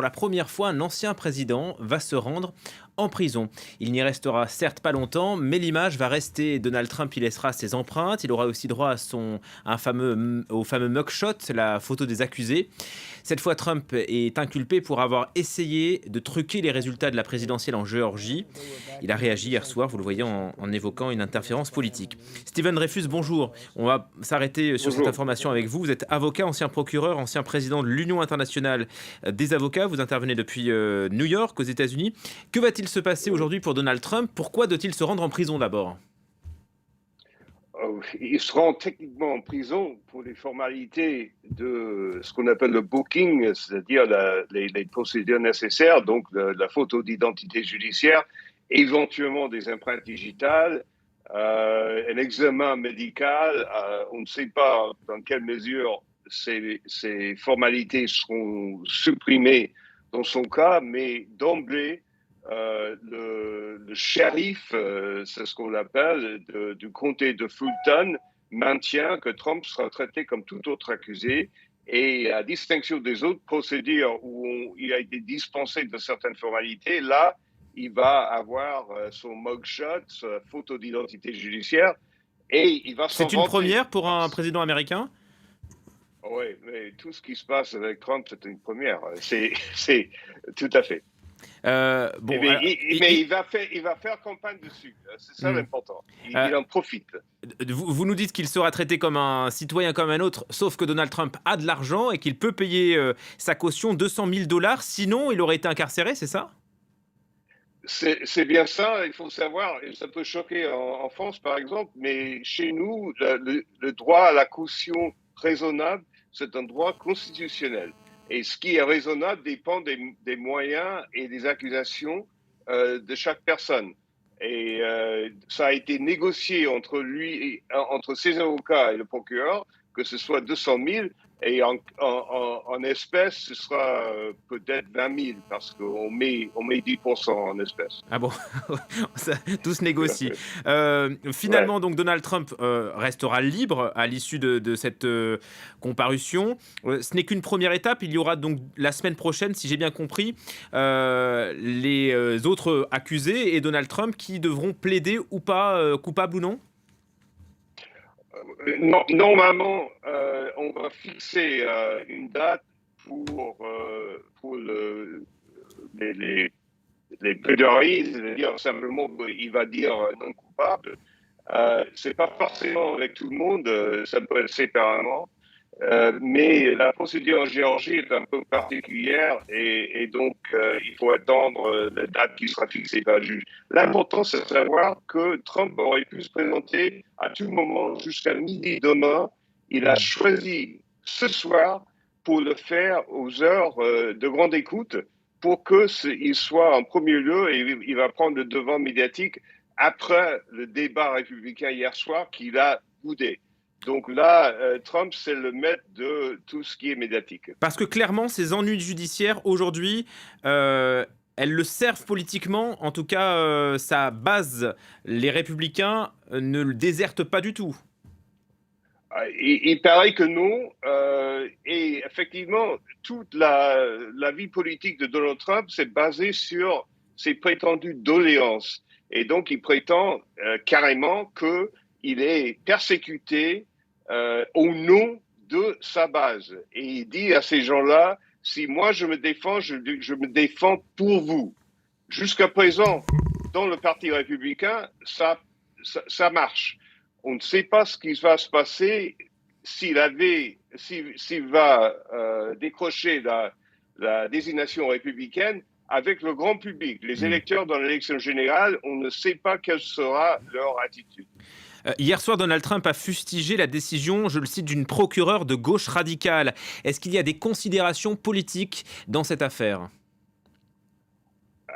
la première fois, un ancien président va se rendre en prison. Il n'y restera certes pas longtemps, mais l'image va rester. Donald Trump y laissera ses empreintes. Il aura aussi droit au fameux mugshot, la photo des accusés. Cette fois, Trump est inculpé pour avoir essayé de truquer les résultats de la présidentielle en Géorgie. Il a réagi hier soir, vous le voyez, en évoquant une interférence politique. Stephen Dreyfus, bonjour. On va s'arrêter sur cette Bonjour. information avec vous. Vous êtes avocat, ancien procureur, ancien président de l'Union internationale des avocats. Vous intervenez depuis New York, aux États-Unis. Que va-t-il se passer aujourd'hui pour Donald Trump? Pourquoi doit-il se rendre en prison d'abord? Ils seront techniquement en prison pour les formalités de ce qu'on appelle le booking, c'est-à-dire les procédures nécessaires, donc la photo d'identité judiciaire, éventuellement des empreintes digitales, un examen médical. On ne sait pas dans quelle mesure ces formalités seront supprimées dans son cas, mais d'emblée, le shérif, c'est ce qu'on appelle, du comté de Fulton, maintient que Trump sera traité comme tout autre accusé. Et à distinction des autres procédures où il a été dispensé de certaines formalités, là, il va avoir son mugshot, sa photo d'identité judiciaire, et il va s'en C'est une vanter. première pour un président américain? Oui, mais tout ce qui se passe avec Trump, c'est une première. C'est tout à fait. Bon, alors, Mais il va faire campagne dessus. C'est ça hmm. l'important. Euh, Il en profite. vous nous dites qu'il sera traité comme un citoyen comme un autre, sauf que Donald Trump a de l'argent et qu'il peut payer sa caution 200 000 dollars, sinon il aurait été incarcéré, c'est ça? C'est bien ça, il faut savoir, et ça peut choquer en France par exemple, mais chez nous, le droit à la caution raisonnable, c'est un droit constitutionnel. Et ce qui est raisonnable dépend des moyens et des accusations de chaque personne. Et ça a été négocié entre entre ses avocats et le procureur, que ce soit 200 000, et en espèces, ce sera peut-être 20 000, parce on met 10% en espèces. Ah bon, tout se négocie. Ouais. Finalement, donc Donald Trump restera libre à l'issue de cette comparution. Ce n'est qu'une première étape. Il y aura donc la semaine prochaine, si j'ai bien compris, les autres accusés et Donald Trump qui devront plaider ou pas, coupable ou non. Non, normalement, on va fixer une date pour les plaidoiries, c'est-à-dire simplement il va dire non coupable. C'est pas forcément avec tout le monde, ça peut être séparément. Mais la procédure en Géorgie est un peu particulière et donc il faut attendre la date qui sera fixée par le juge. L'important, c'est de savoir que Trump aurait pu se présenter à tout moment jusqu'à midi demain. Il a choisi ce soir pour le faire aux heures de grande écoute pour qu'il soit en premier lieu et il va prendre le devant médiatique après le débat républicain hier soir qu'il a boudé. Donc là, Trump, c'est le maître de tout ce qui est médiatique. Parce que clairement, ces ennuis judiciaires aujourd'hui, euh, elles le servent politiquement. En tout cas, sa base, les Républicains, ne le désertent pas du tout. Il paraît que non. Et effectivement, toute la vie politique de Donald Trump, c'est basé sur ses prétendues doléances. Et donc, il prétend carrément qu'il est persécuté au nom de sa base. Et il dit à ces gens-là, si moi je me défends, je me défends pour vous. Jusqu'à présent, dans le Parti républicain, ça marche. On ne sait pas ce qui va se passer s'il va décrocher la désignation républicaine avec le grand public. Les Hmm. électeurs dans l'élection générale, on ne sait pas quelle sera leur attitude. Hier soir, Donald Trump a fustigé la décision, je le cite, d'une procureure de gauche radicale. Est-ce qu'il y a des considérations politiques dans cette affaire?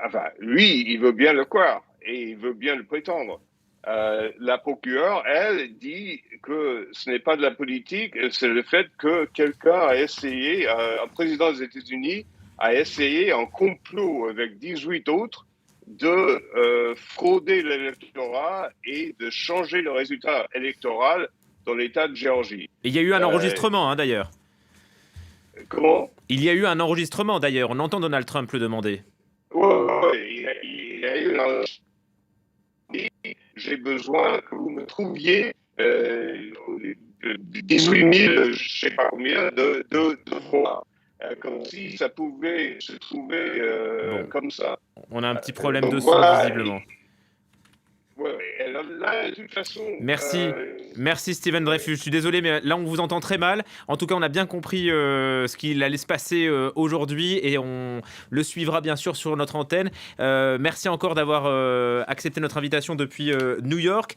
Enfin, lui, il veut bien le croire et il veut bien le prétendre. La procureure, elle, dit que ce n'est pas de la politique, c'est le fait que quelqu'un a essayé, un président des États-Unis a essayé en complot avec 18 autres de frauder l'électorat et de changer le résultat électoral dans l'État de Géorgie. Et il y a eu un Euh, enregistrement, hein, d'ailleurs. Comment? Il y a eu un enregistrement d'ailleurs, on entend Donald Trump le demander. Ouais, ouais, il a eu un j'ai besoin que vous me trouviez 18 000, je ne sais pas combien, de fois. Comme si ça pouvait se trouver Bon, comme ça. on a un petit problème Donc de son voilà. visiblement. Ouais, ouais. Là, de toute façon, Merci. Merci Steven Dreyfus. Je suis désolé, mais là on vous entend très mal. En tout cas, on a bien compris ce qu'il allait se passer aujourd'hui et on le suivra bien sûr sur notre antenne. Merci encore d'avoir accepté notre invitation depuis New York.